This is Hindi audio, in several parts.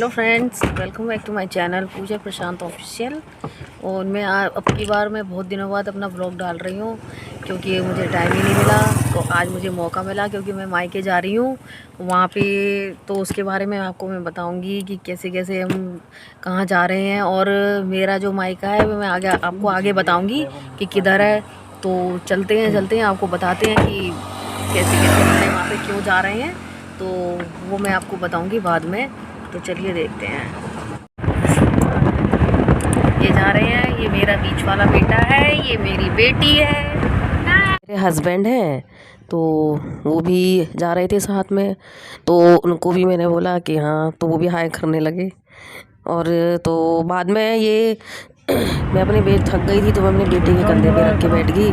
Hello friends, welcome back to my channel Puja Prashant official. और मैं अब की बार मैं बहुत दिनों बाद अपना व्लॉग डाल रही हूँ क्योंकि मुझे टाइम ही नहीं मिला। तो आज मुझे मौका मिला क्योंकि मैं मायके जा रही हूँ वहाँ पे। तो उसके बारे में आपको मैं बताऊँगी कि कैसे कैसे हम कहाँ जा रहे हैं। और मेरा जो मायका है वो मैं आपको आगे बताऊँगी कि किधर है। तो चलते हैं आपको बताते हैं कि कैसे कैसे हम वहाँ पर क्यों जा रहे हैं। तो वो मैं आपको बताऊँगी बाद में। तो चलिए देखते हैं। ये जा रहे हैं, ये मेरा बीच वाला बेटा है, ये मेरी बेटी है, मेरे हस्बैंड हैं। तो वो भी जा रहे थे साथ में। तो उनको भी मैंने बोला कि हाँ, तो वो भी हाय करने लगे। और तो बाद में ये मैं अपनी थक गई थी तो मैं अपने बेटे के कंधे पे रख के बैठ गई।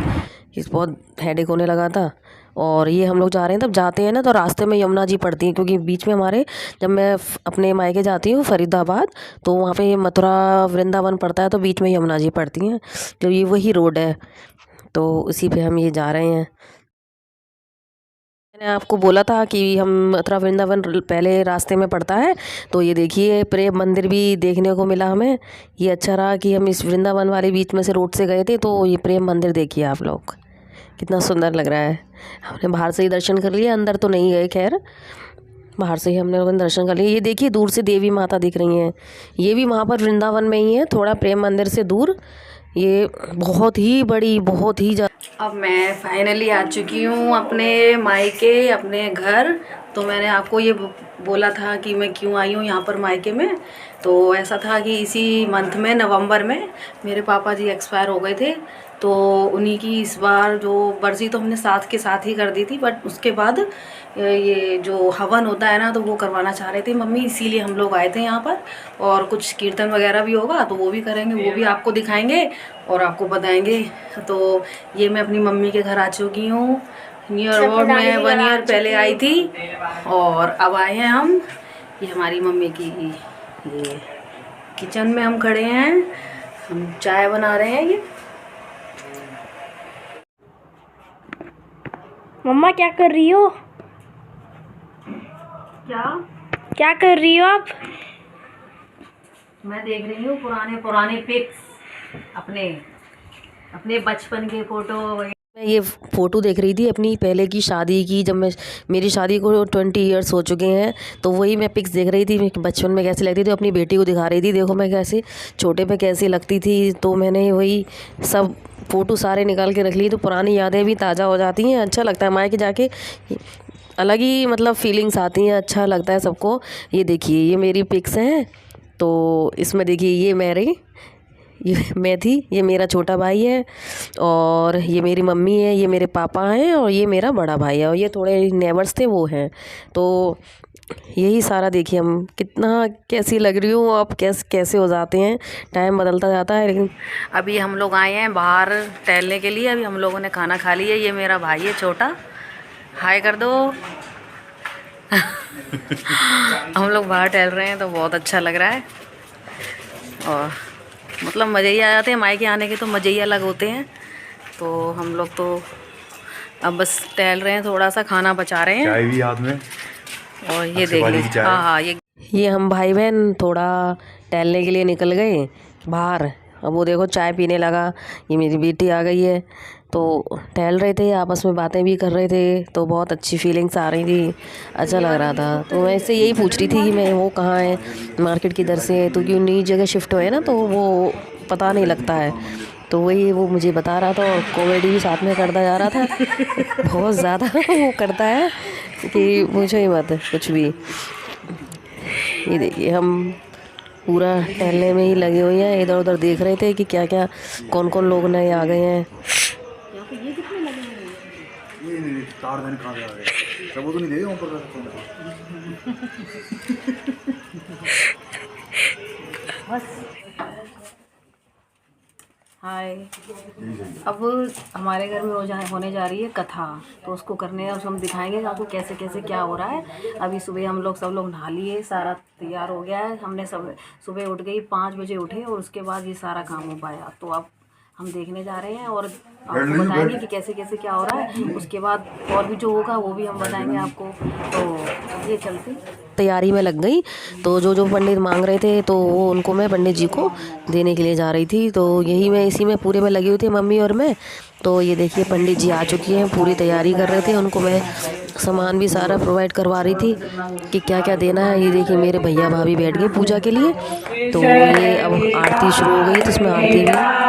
इस बहुत हेडेक होने लगा था। और ये हम लोग जा रहे हैं, तब जाते हैं ना तो रास्ते में यमुना जी पड़ती हैं क्योंकि बीच में हमारे, जब मैं अपने मायके जाती हूँ फरीदाबाद तो वहाँ पे मथुरा वृंदावन पड़ता है, तो बीच में यमुना जी पड़ती हैं। तो ये वही रोड है, तो उसी पे हम ये जा रहे हैं। मैंने आपको बोला था कि हम मथुरा वृंदावन पहले रास्ते में पड़ता है। तो ये देखिए प्रेम मंदिर भी देखने को मिला हमें। ये अच्छा रहा कि हम इस वृंदावन वाले बीच में से रोड से गए थे। तो ये प्रेम मंदिर देखिए आप लोग, कितना सुंदर लग रहा है। हमने बाहर से ही दर्शन कर लिया, अंदर तो नहीं गए, खैर बाहर से ही हमने लोगों ने दर्शन कर लिए। ये देखिए दूर से देवी माता दिख रही हैं, ये भी वहाँ पर वृंदावन में ही है, थोड़ा प्रेम मंदिर से दूर। ये बहुत ही बड़ी, बहुत ही अब मैं फाइनली आ चुकी हूँ अपने मायके, अपने घर। तो मैंने आपको ये बोला था कि मैं क्यों आई हूँ यहाँ पर मायके में। तो ऐसा था कि इसी मंथ में, नवंबर में, मेरे पापा जी एक्सपायर हो गए थे। तो उन्हीं की इस बार जो बरसी तो हमने साथ के साथ ही कर दी थी, बट उसके बाद ये जो हवन होता है ना, तो वो करवाना चाह रहे थे मम्मी, इसीलिए हम लोग आए थे यहाँ पर। और कुछ कीर्तन वगैरह भी होगा तो वो भी करेंगे, वो भी आपको दिखाएंगे और आपको बताएंगे। तो ये मैं अपनी मम्मी के घर आ चुकी हूँ। न्यू ईयर अबाउट में 1 ईयर पहले आई थी और अब आए हैं हम। ये हमारी मम्मी की ये किचन में हम खड़े हैं, हम चाय बना रहे हैं। ये मम्मा क्या कर रही हो? क्या कर रही हो आप? मैं देख रही हूँ पुराने पिक्स, अपने बचपन के फोटो। मैं ये फ़ोटो देख रही थी अपनी पहले की शादी की, जब मेरी शादी को 20 ईयर्स हो चुके हैं। तो वही मैं पिक्स देख रही थी, बचपन में कैसी लगती थी। अपनी बेटी को दिखा रही थी, देखो मैं कैसे छोटे पे कैसी लगती थी। तो मैंने वही सब फ़ोटो सारे निकाल के रख ली, तो पुरानी यादें भी ताज़ा हो जाती हैं। अच्छा लगता है मायके जाके, अलग ही मतलब फीलिंग्स आती हैं, अच्छा लगता है सबको। ये देखिए ये मेरी पिक्स हैं। तो इसमें देखिए ये मैं थी, ये मेरा छोटा भाई है, और ये मेरी मम्मी है, ये मेरे पापा हैं, और ये मेरा बड़ा भाई है, और ये थोड़े नेबर्स थे वो हैं। तो यही सारा देखिए हम कितना कैसी लग रही हूँ। अब कैसे हो जाते हैं, टाइम बदलता जाता है। लेकिन अभी हम लोग आए हैं बाहर टहलने के लिए। अभी हम लोगों ने खाना खा लिया। ये मेरा भाई है छोटा, हाय कर दो। हम लोग बाहर टहल रहे हैं तो बहुत अच्छा लग रहा है, और मतलब मज़े ही आ जाते हैं। मायके आने के तो मज़े ही अलग होते हैं। तो हम लोग तो अब बस टहल रहे हैं, थोड़ा सा खाना बचा रहे हैं, चाय भी हाथ में। और ये देख लीजिए, हाँ ये हम भाई बहन थोड़ा टहलने के लिए निकल गए बाहर। अब वो देखो चाय पीने लगा। ये मेरी बेटी आ गई है। तो टहल रहे थे, आपस में बातें भी कर रहे थे, तो बहुत अच्छी फीलिंग्स आ रही थी, अच्छा लग रहा था। तो मैं इससे यही पूछ रही थी कि मैं वो कहाँ है, मार्केट किधर से है, तो क्यों नई जगह शिफ्ट हुए ना, तो वो पता नहीं लगता है। तो वही वो मुझे बता रहा था, और कॉमेडी भी साथ में करता जा रहा था। बहुत ज़्यादा वो करता है कि पूछो ही मत कुछ भी। ये देखिए हम पूरा टहलने में ही लगे हुए हैं, इधर उधर देख रहे थे कि क्या क्या कौन कौन लोग नए आ गए हैं। ये कितने लगे हैं? ये तार मैंने कहाँ से आ गए, सब वो तो नहीं दे ऊपर बस हाय। अब हमारे घर में होने जा रही है कथा, तो उसको करने और हम दिखाएंगे आपको कैसे कैसे क्या हो रहा है। अभी सुबह हम लोग सब लोग नहा लिए, सारा तैयार हो गया है। हमने सब सुबह उठ गई, 5 बजे उठे, और उसके बाद ये सारा काम हो पाया। तो अब हम देखने जा रहे हैं और आपको बताएंगे कि कैसे कैसे क्या हो रहा है। उसके बाद और भी जो होगा वो भी हम बताएंगे आपको। तो ये चलते तैयारी में लग गई। तो जो जो पंडित मांग रहे थे तो वो उनको मैं पंडित जी को देने के लिए जा रही थी। तो यही मैं इसी में पूरे में लगी हुई थी मम्मी और मैं। तो ये देखिए पंडित जी आ चुकी हैं, पूरी तैयारी कर रहे थे। उनको मैं सामान भी सारा प्रोवाइड करवा रही थी कि क्या क्या देना है। ये देखिए मेरे भैया भाभी बैठ गए पूजा के लिए। तो ये अब आरती शुरू हो गई तो इसमें आरती भी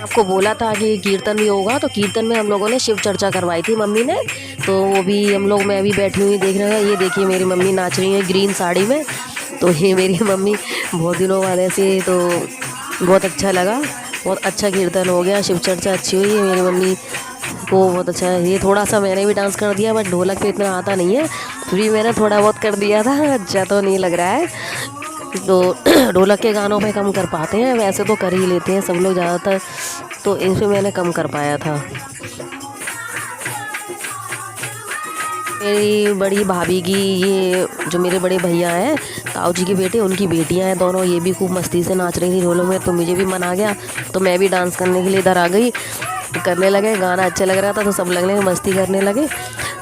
आपको बोला था कि कीर्तन भी होगा। तो कीर्तन में हम लोगों ने शिव चर्चा करवाई थी मम्मी ने। तो वो भी हम लोग, मैं भी बैठी हुई देख रहे हैं। ये देखिए मेरी मम्मी नाच रही है ग्रीन साड़ी में। तो ये मेरी मम्मी बहुत दिनों वाले से, तो बहुत अच्छा लगा, बहुत अच्छा कीर्तन हो गया, शिव चर्चा अच्छी हुई है। मेरी मम्मी को बहुत अच्छा है। ये थोड़ा सा मैंने भी डांस कर दिया, बट ढोलक पे इतना आता नहीं है, फिर भी मैंने थोड़ा बहुत कर दिया था। अच्छा तो नहीं लग रहा है, तो ढोलक के गानों पे कम कर पाते हैं, वैसे तो कर ही लेते हैं सब लोग ज़्यादातर, तो इनसे मैंने कम कर पाया था। मेरी बड़ी भाभी की, ये जो मेरे बड़े भैया हैं ताऊ जी के बेटे, उनकी बेटियां हैं दोनों, ये भी खूब मस्ती से नाच रही थी ढोलों में। तो मुझे भी मन आ गया, तो मैं भी डांस करने के लिए इधर आ गई। करने लगे, गाना अच्छा लग रहा था तो सब लगने मस्ती करने लगे।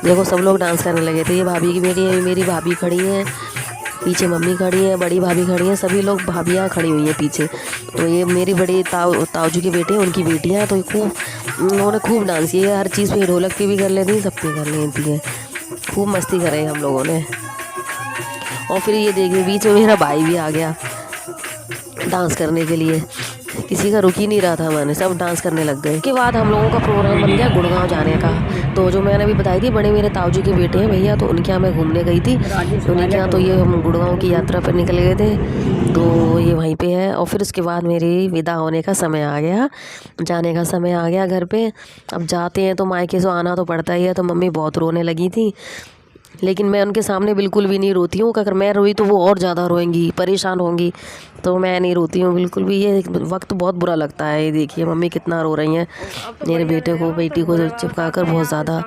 देखो सब लोग डांस करने लगे थे। ये भाभी की बेटी है, मेरी भाभी खड़ी हैं पीछे, मम्मी खड़ी है, बड़ी भाभी खड़ी है, सभी लोग भाभियाँ खड़ी हुई हैं पीछे। तो ये मेरी बड़ी ताऊ जी के बेटे, उनकी बेटियाँ हैं। तो उन्होंने खूब डांस किया, हर चीज़ पे, ढोलक पे भी कर लेती हैं, सब पे कर लेती हैं। खूब मस्ती करे हम लोगों ने। और फिर ये देखिए बीच में मेरा भाई भी आ गया डांस करने के लिए, किसी का रुक ही नहीं रहा था, मैंने सब डांस करने लग गए। के बाद हम लोगों का प्रोग्राम बन गया गुड़गांव जाने का। तो जो मैंने अभी बताई थी, बड़े मेरे ताऊ जी के बेटे हैं भैया, तो उनके यहाँ मैं घूमने गई थी। तो उनके यहाँ तो ये हम गुड़गांव की यात्रा पर निकल गए थे, तो ये वहीं पे है। और फिर उसके बाद मेरी विदा होने का समय आ गया, जाने का समय आ गया घर पे। अब जाते हैं तो मायके से आना तो पड़ता ही है। तो मम्मी बहुत रोने लगी थी, लेकिन मैं उनके सामने बिल्कुल भी नहीं रोती हूँ। अगर मैं रोई तो वो और ज़्यादा रोएंगी, परेशान होंगी, तो मैं नहीं रोती हूँ बिल्कुल भी। ये वक्त बहुत बुरा लगता है। ये देखिए मम्मी कितना रो रही हैं, मेरे बेटे को बेटी को चिपका कर बहुत ज़्यादा।